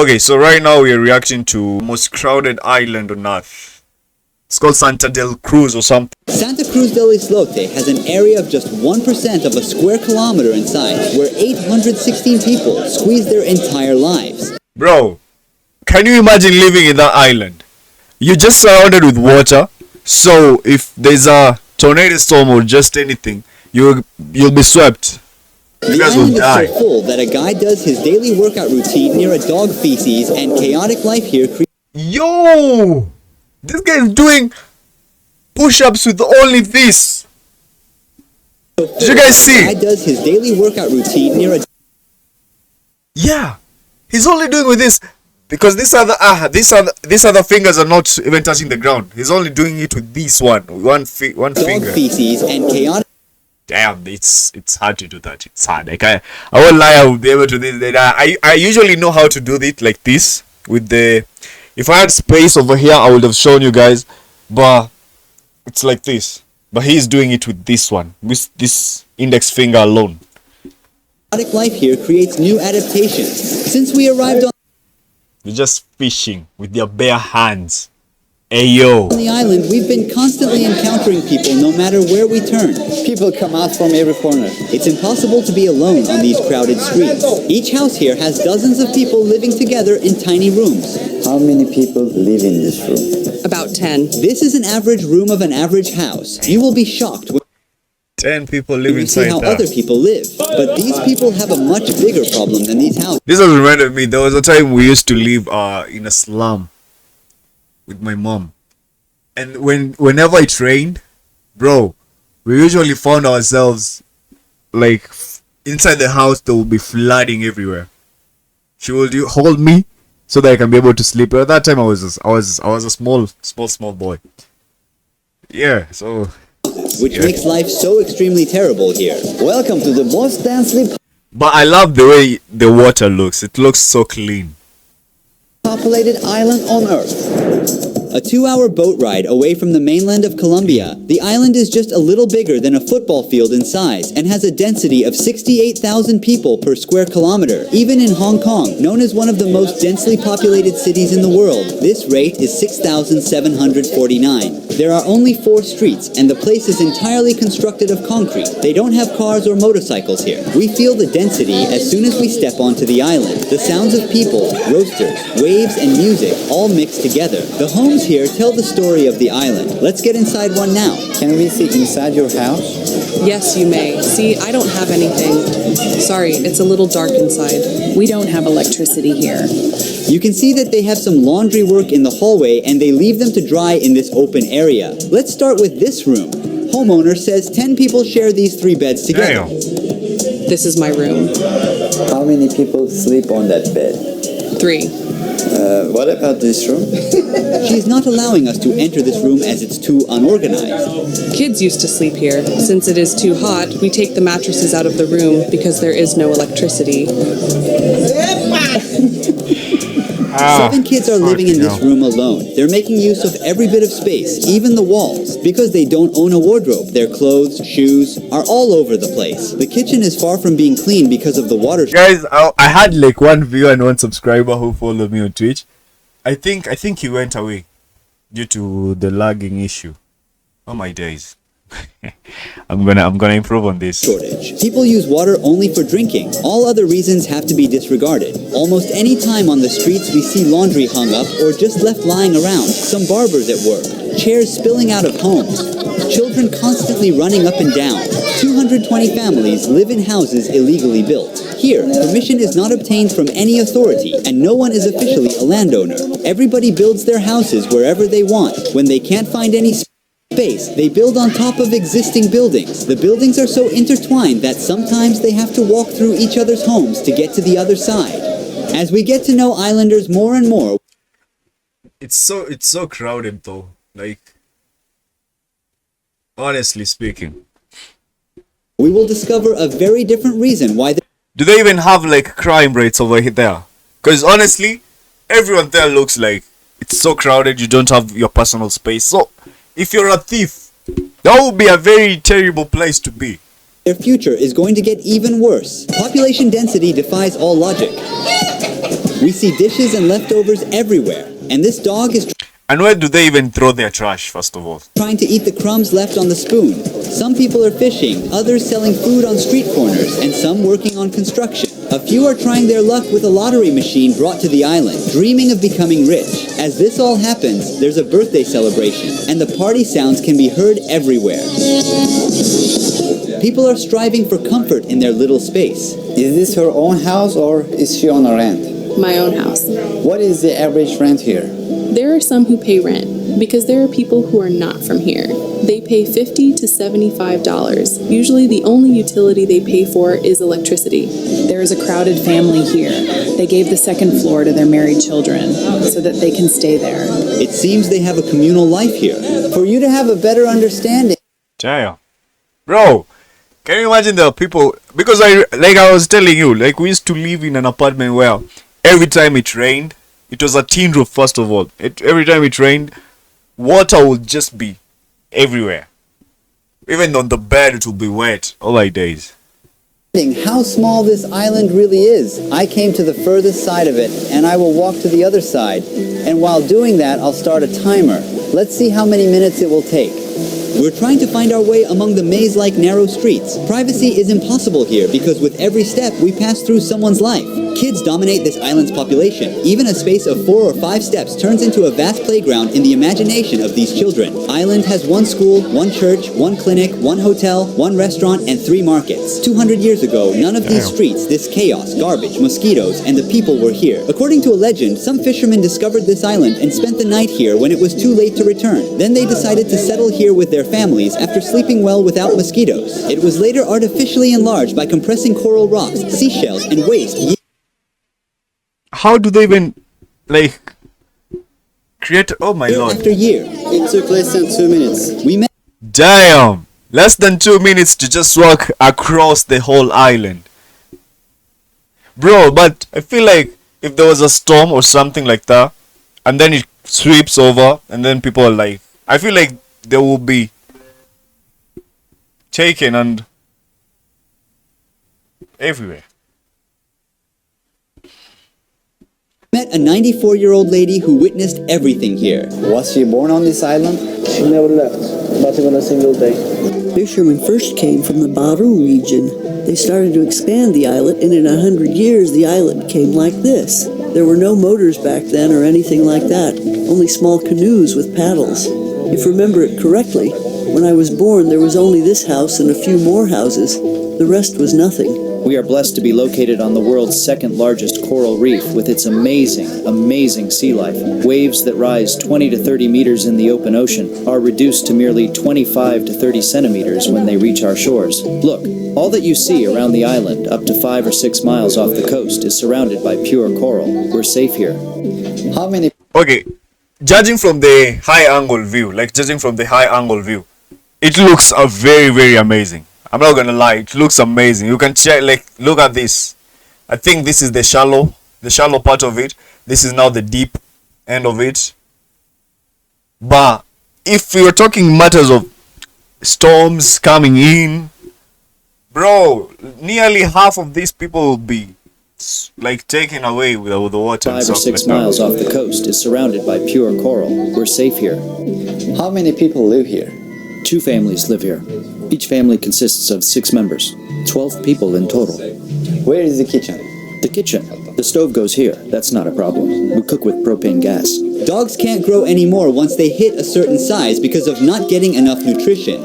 Okay, so right now we are reacting to most crowded island on earth. It's called Santa del Cruz or something. Santa Cruz del Islote has an area of just 1% of a square kilometer in size, where 816 people squeeze their entire lives. Bro, can you imagine living in that island? You're just surrounded with water, so if there's a tornado storm or just anything, you'll be swept. You The guys will island die. is so full that a guy does his daily workout routine near a dog feces, and chaotic life here Yo! This guy is doing push-ups with only this. Did you guys see? The guy does his daily workout routine near a Yeah, he's only doing with this because these other fingers are not even touching the ground. He's only doing it with this one dog finger. feces and chaotic. Damn, it's hard to do that. It's hard. Like I won't lie, I will be able to do this. I usually know how to do it like this with the. If I had space over here, I would have shown you guys, but it's like this. But he's doing it with this one, with this index finger alone. Chaotic life here creates new adaptations. Since we arrived on They're just fishing with their bare hands. Hey yo. the island, we've been constantly encountering people no matter where we turn. People come out from every corner. It's impossible to be alone on these crowded streets. Each house here has dozens of people living together in tiny rooms. How many people live in this room? About 10. This is an average room of an average house. You will be shocked when 10 people live you see inside how that. other people live. But these people have a much bigger problem than these houses. This has reminded me, there was a time we used to live in a slum with my mom. And whenever it rained, bro, we usually found ourselves like inside the house. There will be flooding everywhere. She will hold me so that I can be able to sleep. But at that time I was a small boy. Yeah, so Which makes life so extremely terrible here. Welcome to the most densely but I love the way the water looks. It looks so clean. populated island on Earth. A 2-hour boat ride away from the mainland of Colombia, the island is just a little bigger than a football field in size and has a density of 68,000 people per square kilometer. Even in Hong Kong, known as one of the most densely populated cities in the world, this rate is 6,749. There are only 4 streets, and the place is entirely constructed of concrete. They don't have cars or motorcycles here. We feel the density as soon as we step onto the island. The sounds of people, roasters, waves, and music all mixed together. The homes here tell the story of the island. Let's get inside one now. Can we see inside your house? Yes, you may. See, I don't have anything. Sorry, it's a little dark inside. We don't have electricity here. You can see that they have some laundry work in the hallway and they leave them to dry in this open area. Let's start with this room. Homeowner says 10 people share these 3 beds together. Damn. This is my room. How many people sleep on that bed? 3. What about this room? She's not allowing us to enter this room as it's too unorganized. Kids used to sleep here. Since it is too hot, we take the mattresses out of the room because there is no electricity. 7 kids are living in this room alone. They're making use of every bit of space, even the walls. Because they don't own a wardrobe, their clothes, shoes are all over the place. The kitchen is far from being clean because of the water. Guys, I had like 1 viewer and 1 subscriber who followed me on Twitch. I think he went away due to the lagging issue. Oh my days. I'm gonna improve on this. Shortage. People use water only for drinking. All other reasons have to be disregarded. Almost any time on the streets we see laundry hung up or just left lying around. Some barbers at work. Chairs spilling out of homes. Children constantly running up and down. 220 families live in houses illegally built. Here, permission is not obtained from any authority, and no one is officially a landowner. Everybody builds their houses wherever they want. When they can't find any space, they build on top of existing buildings. The buildings are so intertwined that sometimes they have to walk through each other's homes to get to the other side. As we get to know islanders more and more, It's so crowded though. Like, honestly speaking, we will discover a very different reason why do they even have like crime rates over there? Because honestly, everyone there looks like it's so crowded. You don't have your personal space. So if you're a thief, that would be a very terrible place to be. their future is going to get even worse. Population density defies all logic. We see dishes and leftovers everywhere, and this dog is And where do they even throw their trash, first of all? trying to eat the crumbs left on the spoon. Some people are fishing, others selling food on street corners, and some working on construction. A few are trying their luck with a lottery machine brought to the island, dreaming of becoming rich. As this all happens, there's a birthday celebration, and the party sounds can be heard everywhere. People are striving for comfort in their little space. Is this her own house or is she on a rent? My own house. What is the average rent here? There are some who pay rent because there are people who are not from here. They pay $50 to $75. Usually the only utility they pay for is electricity. There is a crowded family here. They gave the second floor to their married children so that they can stay there. It seems they have a communal life here. For you to have a better understanding, Damn. Bro, can you imagine the people? Because I was telling you, like we used to live in an apartment where every time it rained, it was a tin roof first of all. Every time it rained, water would just be everywhere. Even on the bed it would be wet all my days. How small this island really is. I came to the furthest side of it, and I will walk to the other side. And while doing that, I'll start a timer. Let's see how many minutes it will take. We're trying to find our way among the maze-like narrow streets. Privacy is impossible here because with every step we pass through someone's life. Kids dominate this island's population. Even a space of 4 or 5 steps turns into a vast playground in the imagination of these children. Island has 1 school, 1 church, 1 clinic, 1 hotel, 1 restaurant, and 3 markets. 200 years ago, none of these streets, this chaos, garbage, mosquitoes, and the people were here. According to a legend, some fishermen discovered this island and spent the night here when it was too late to return. Then they decided to settle here with their families after sleeping well without mosquitoes. It was later artificially enlarged by compressing coral rocks, seashells, and waste. How do they even like create? Oh my lord! After year, it took less than 2 minutes. we met Damn! Less than 2 minutes to just walk across the whole island, bro. But I feel like if there was a storm or something like that, and then it sweeps over, and then people are like, I feel like they will be taken and everywhere. met a 94-year-old lady who witnessed everything here. Was she born on this island? She never left, not even a single day. Fishermen first came from the Baru region. They started to expand the island, and in 100 years the island became like this. There were no motors back then or anything like that, only small canoes with paddles. If you remember it correctly, when I was born there was only this house and a few more houses. The rest was nothing. We are blessed to be located on the world's second largest coral reef with its amazing sea life. Waves that rise 20 to 30 meters in the open ocean are reduced to merely 25 to 30 centimeters when they reach our shores. Look, all that you see around the island, up to 5 or 6 miles off the coast, is surrounded by pure coral. We're safe here. How many Okay, judging from the high angle view, it looks very amazing. I'm not gonna lie, it looks amazing. You can check, like, look at this. I think this is the shallow part of it. This is now the deep end of it. But if you're talking matters of storms coming in, bro, nearly half of these people will be like taken away with the water. 5 or 6 miles off the coast is surrounded by pure coral. We're safe here. How many people live here? 2 families live here. Each family consists of 6 members, 12 people in total. Where is the kitchen? The kitchen. The stove goes here. That's not a problem. We cook with propane gas. Dogs can't grow anymore once they hit a certain size because of not getting enough nutrition.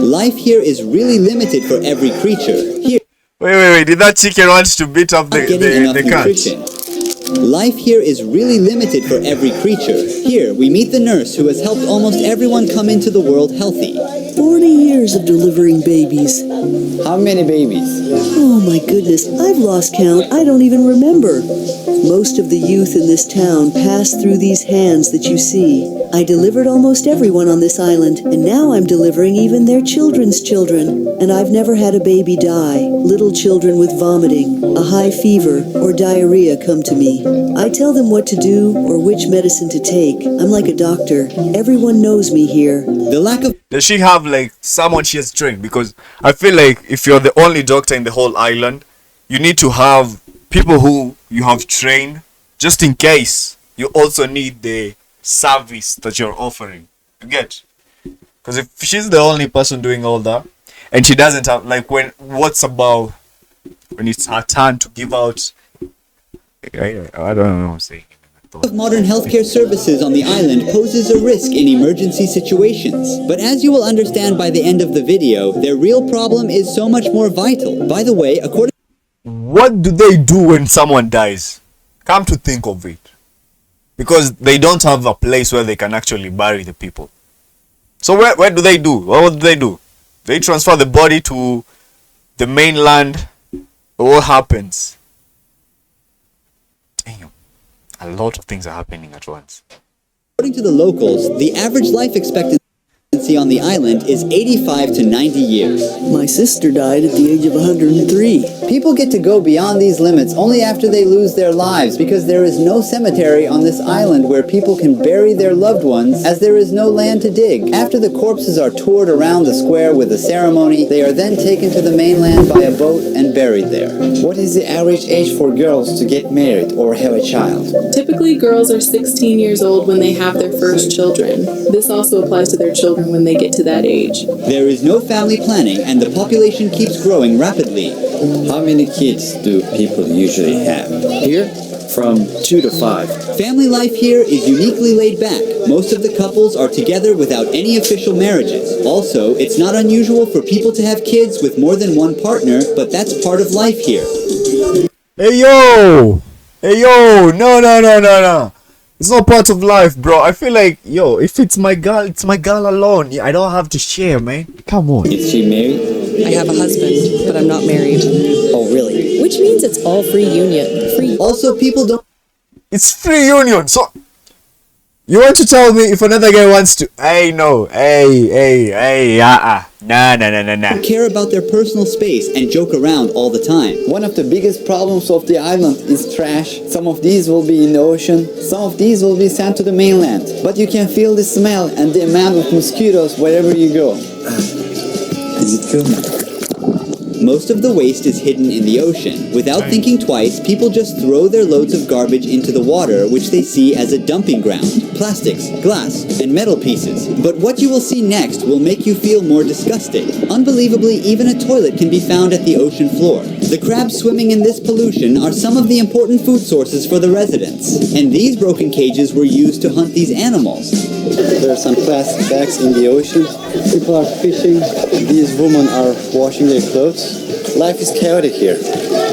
Life here is really limited for every creature. Here, Wait, did that chicken want to beat up the cat? nutrition. Life here is really limited for every creature. Here, we meet the nurse who has helped almost everyone come into the world healthy. 40 years of delivering babies. How many babies? Oh my goodness, I've lost count. I don't even remember. Most of the youth in this town passed through these hands that you see. I delivered almost everyone on this island, and now I'm delivering even their children's children. And I've never had a baby die. Little children with vomiting, a high fever, or diarrhea come to me. I tell them what to do or which medicine to take. I'm like a doctor. Everyone knows me here. The lack of Does she have like someone she has trained? Because I feel like if you're the only doctor in the whole island, you need to have people who you have trained just in case you also need the service that you're offering. You get? Because if she's the only person doing all that, and she doesn't have, like, what's about when it's her turn to give out? I don't know what I'm saying. Of modern healthcare services on the island poses a risk in emergency situations. But as you will understand by the end of the video, their real problem is so much more vital. By the way, according What do they do when someone dies? Come to think of it. Because they don't have a place where they can actually bury the people. So where do they do? What do they do? They transfer the body to the mainland. What happens? Damn. A lot of things are happening at once. to the locals, the average life expectancy on the island is 85 to 90 years. My sister died at the age of 103. People get to go beyond these limits only after they lose their lives because there is no cemetery on this island where people can bury their loved ones as there is no land to dig. After the corpses are toured around the square with a ceremony, they are then taken to the mainland by a boat and buried there. What is the average age for girls to get married or have a child? Typically, girls are 16 years old when they have their first children. This also applies to their children when they get to that age. There is no family planning and the population keeps growing rapidly. How many kids do people usually have? Here, from 2 to 5. Family life here is uniquely laid back. Most of the couples are together without any official marriages. Also, it's not unusual for people to have kids with more than one partner, but that's part of life here. Hey yo! Hey yo! No. It's not part of life, bro. I feel like, yo, if it's my girl alone. I don't have to share, man. Come on. Is she married? I have a husband, but I'm not married. Oh, really? Which means it's all free union. Free. Also, people don't It's free union. So you want to tell me if another guy wants to? Hey, no. Hey. Nah. care about their personal space and joke around all the time. One of the biggest problems of the island is trash. Some of these will be in the ocean, some of these will be sent to the mainland. But you can feel the smell and the amount of mosquitoes wherever you go. Is it good? Most of the waste is hidden in the ocean. Without thinking twice, people just throw their loads of garbage into the water, which they see as a dumping ground. Plastics, glass, and metal pieces. But what you will see next will make you feel more disgusted. Unbelievably, even a toilet can be found at the ocean floor. The crabs swimming in this pollution are some of the important food sources for the residents. And these broken cages were used to hunt these animals. There are some plastic bags in the ocean. People are fishing. These women are washing their clothes. Life is chaotic here.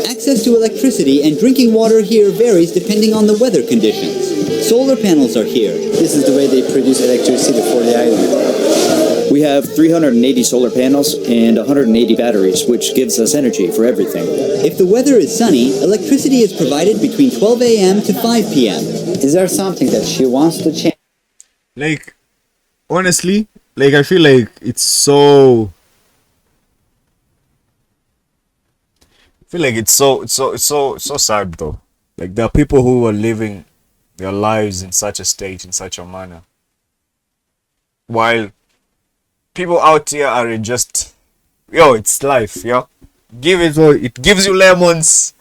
Access to electricity and drinking water here varies depending on the weather conditions. Solar panels are here. This is the way they produce electricity for the island. We have 380 solar panels and 180 batteries, which gives us energy for everything. If the weather is sunny, electricity is provided between 12 a.m. to 5 p.m. Is there something that she wants to change? Like, honestly, like, I feel like it's so... so sad though. Like, there are people who are living their lives in such a state, in such a manner, while people out here are just, yo, it's life, yo. Give it all. It gives you lemons.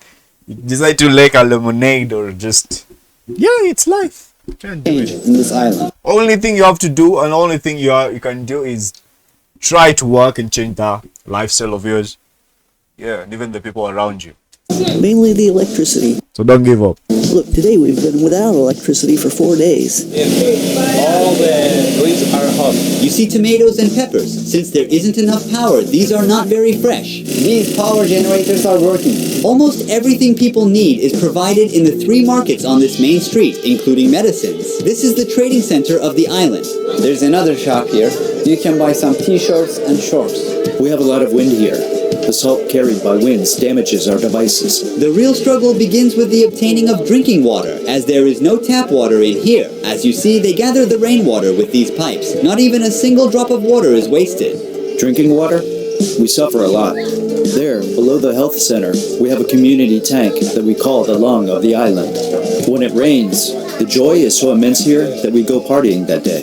You decide to like a lemonade or just, yeah, it's life. Can't do Change it. in this island. Only thing you have to do and only thing you can do is try to work and change that lifestyle of yours. Yeah, and even the people around you. Mainly the electricity. So don't give up. Look, today we've been without electricity for 4 days. All the greens are hot. You see tomatoes and peppers. Since there isn't enough power, these are not very fresh. These power generators are working. Almost everything people need is provided in the 3 markets on this main street, including medicines. This is the trading center of the island. There's another shop here. You can buy some t-shirts and shorts. We have a lot of wind here. The salt carried by winds damages our devices. The real struggle begins with the obtaining of drinking water, as there is no tap water in here. As you see, they gather the rainwater with these pipes. Not even a single drop of water is wasted. Drinking water? We suffer a lot. There, below the health center, we have a community tank that we call the lung of the island. When it rains, the joy is so immense here that we go partying that day.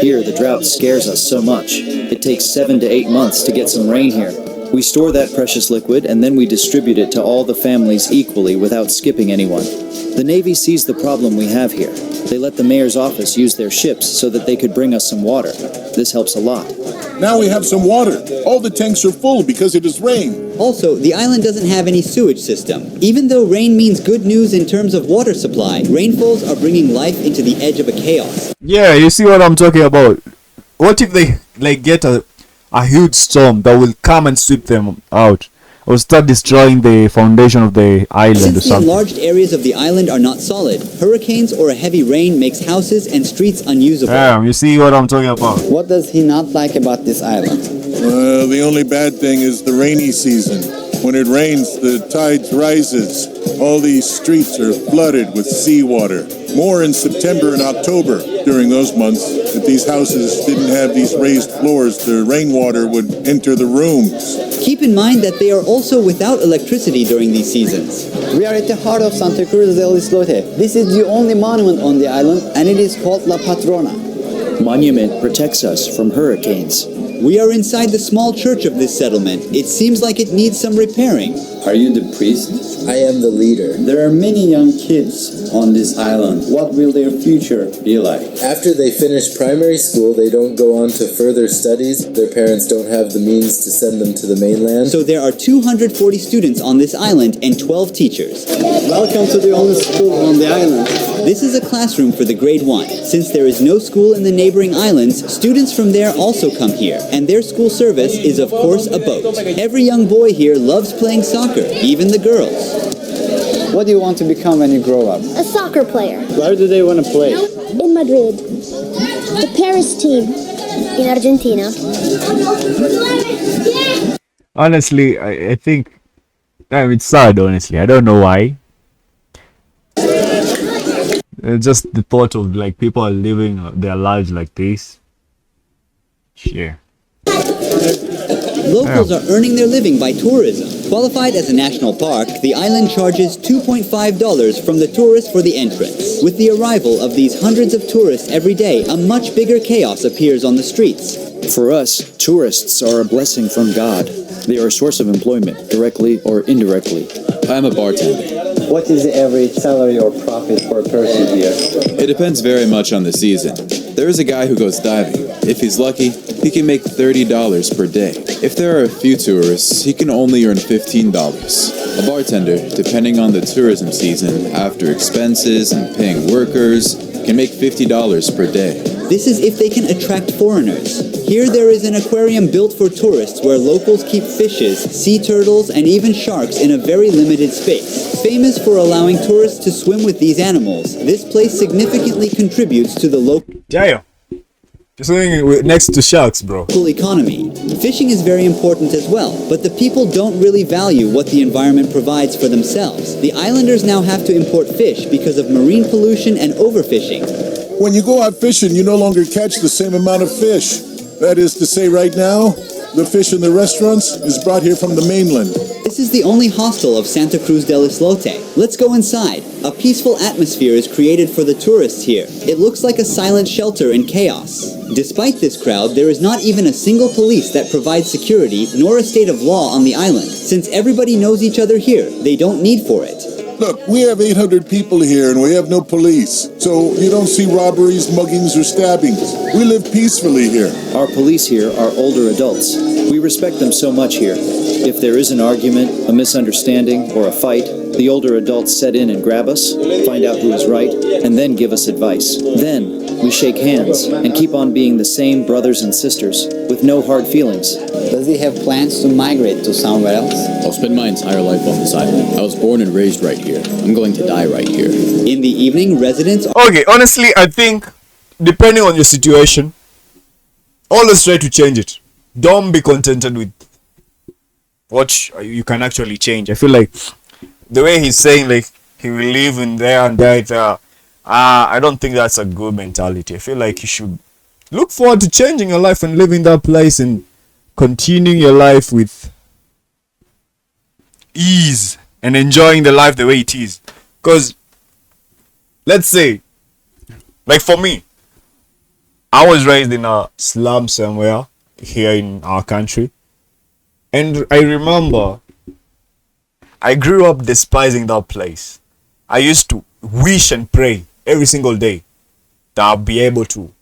Here, the drought scares us so much. It takes 7 to 8 months to get some rain here. We store that precious liquid and then we distribute it to all the families equally without skipping anyone. The Navy sees the problem we have here. They let the mayor's office use their ships so that they could bring us some water. This helps a lot. Now we have some water. All the tanks are full because it has rained. Also, the island doesn't have any sewage system. Even though rain means good news in terms of water supply, rainfalls are bringing life into the edge of a chaos. Yeah, you see what I'm talking about. What if they get a huge storm that will come and sweep them out, or start destroying the foundation of the island or Since the something? enlarged areas of the island are not solid, hurricanes or a heavy rain makes houses and streets unusable. Damn, you see what I'm talking about? What does he not like about this island? The only bad thing is the rainy season. When it rains, the tides rises. All these streets are flooded with seawater. More in September and October. During those months, if these houses didn't have these raised floors, the rainwater would enter the rooms. Keep in mind that they are also without electricity during these seasons. We are at the heart of Santa Cruz del Islote. This is the only monument on the island, and it is called La Patrona. Monument protects us from hurricanes. We are inside the small church of this settlement. It seems like it needs some repairing. Are you the priest? I am the leader. There are many young kids on this island. What will their future be like? After they finish primary school, they don't go on to further studies. Their parents don't have the means to send them to the mainland. So there are 240 students on this island and 12 teachers. Welcome to the only school on the island. This is a classroom for the grade 1. Since there is no school in the neighboring islands, students from there also come here, and their school service is of course a boat. Every young boy here loves playing soccer, even the girls. What do you want to become when you grow up? A soccer player. Where do they want to play? In Madrid. The Paris team. In Argentina. Honestly, I think it's sad, honestly. I don't know why. Just the thought of like people are living their lives like this. Sure. Locals are earning their living by tourism. Qualified as a national park, the island charges $2.5 from the tourists for the entrance. With the arrival of these hundreds of tourists every day, a much bigger chaos appears on the streets. For us, tourists are a blessing from God. They are a source of employment, directly or indirectly. I am a bartender. What is the average salary or profit for a person here? It depends very much on the season. There is a guy who goes diving. If he's lucky, he can make $30 per day. If there are a few tourists, he can only earn $15. A bartender, depending on the tourism season, after expenses and paying workers, can make $50 per day. This is if they can attract foreigners. Here there is an aquarium built for tourists where locals keep fishes, sea turtles, and even sharks in a very limited space. Famous for allowing tourists to swim with these animals, this place significantly contributes to the local next to sharks, bro. economy. Fishing is very important as well, but the people don't really value what the environment provides for themselves. The islanders now have to import fish because of marine pollution and overfishing. When you go out fishing, you no longer catch the same amount of fish. That is to say, right now, the fish in the restaurants is brought here from the mainland. This is the only hostel of Santa Cruz del Islote. Let's go inside. A peaceful atmosphere is created for the tourists here. It looks like a silent shelter in chaos. Despite this crowd, there is not even a single police that provides security, nor a state of law on the island. Since everybody knows each other here, they don't need for it. Look, we have 800 people here and we have no police. So you don't see robberies, muggings, or stabbings. We live peacefully here. Our police here are older adults. We respect them so much here. If there is an argument, a misunderstanding, or a fight, the older adults set in and grab us, find out who is right, and then give us advice. Then, we shake hands and keep on being the same brothers and sisters with no hard feelings. Does he have plans to migrate to somewhere else? I'll spend my entire life on this island. I was born and raised right here. I'm going to die right here. In the evening, residents... Okay, honestly, I think, depending on your situation, always try to change it. Don't be contented with what you can actually change. I feel like the way he's saying, like, he will live in there and die there, I don't think that's a good mentality. I feel like you should look forward to changing your life and living that place and continuing your life with ease and enjoying the life the way it is. Because, let's say, like for me, I was raised in a slum somewhere here in our country, And I remember I grew up despising that place. I used to wish and pray every single day that I'll be able to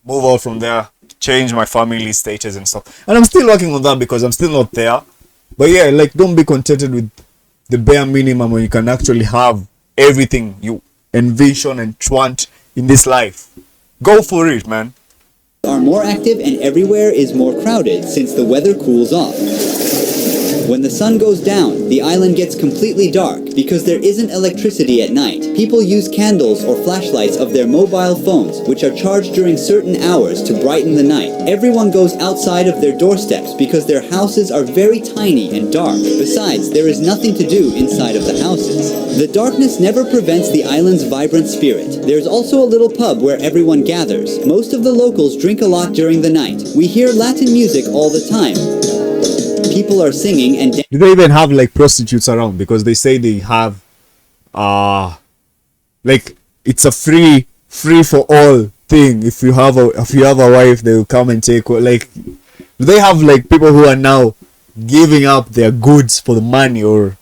move out from there, change my family status and stuff. And I'm still working on that because I'm still not there. But yeah, like, don't be contented with the bare minimum when you can actually have everything you envision and want in this life. Go for it, man. Are more active and everywhere is more crowded since the weather cools off. When the sun goes down, the island gets completely dark because there isn't electricity at night. People use candles or flashlights of their mobile phones, which are charged during certain hours to brighten the night. Everyone goes outside of their doorsteps because their houses are very tiny and dark. Besides, there is nothing to do inside of the houses. The darkness never prevents the island's vibrant spirit. There's also a little pub where everyone gathers. Most of the locals drink a lot during the night. We hear Latin music all the time. People are singing and do they even have like prostitutes around? Because they say they have like, it's a free for all thing. If you have a wife, they will come and take, like, do they have like people who are now giving up their goods for the money, or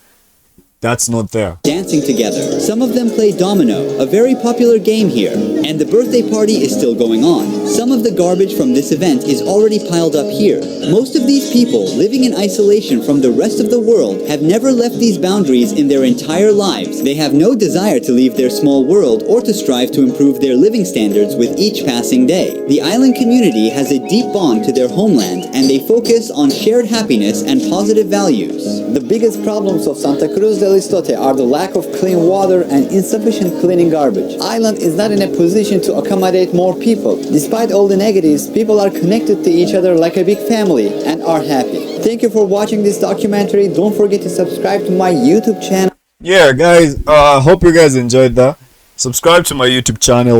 that's not there? Dancing together. Some of them play domino, a very popular game here, and the birthday party is still going on. Some of the garbage from this event is already piled up here. Most of these people, living in isolation from the rest of the world, have never left these boundaries in their entire lives. They have no desire to leave their small world or to strive to improve their living standards with each passing day. The island community has a deep bond to their homeland, and they focus on shared happiness and positive values. The biggest problems of Santa Cruz del Islote are the lack of clean water and insufficient cleaning garbage. Island is not in a position to accommodate more people. Despite all the negatives, people are connected to each other like a big family and are happy. Thank you for watching this documentary. Don't forget to subscribe to my YouTube channel. Yeah, guys, hope you guys enjoyed that. Subscribe to my YouTube channel.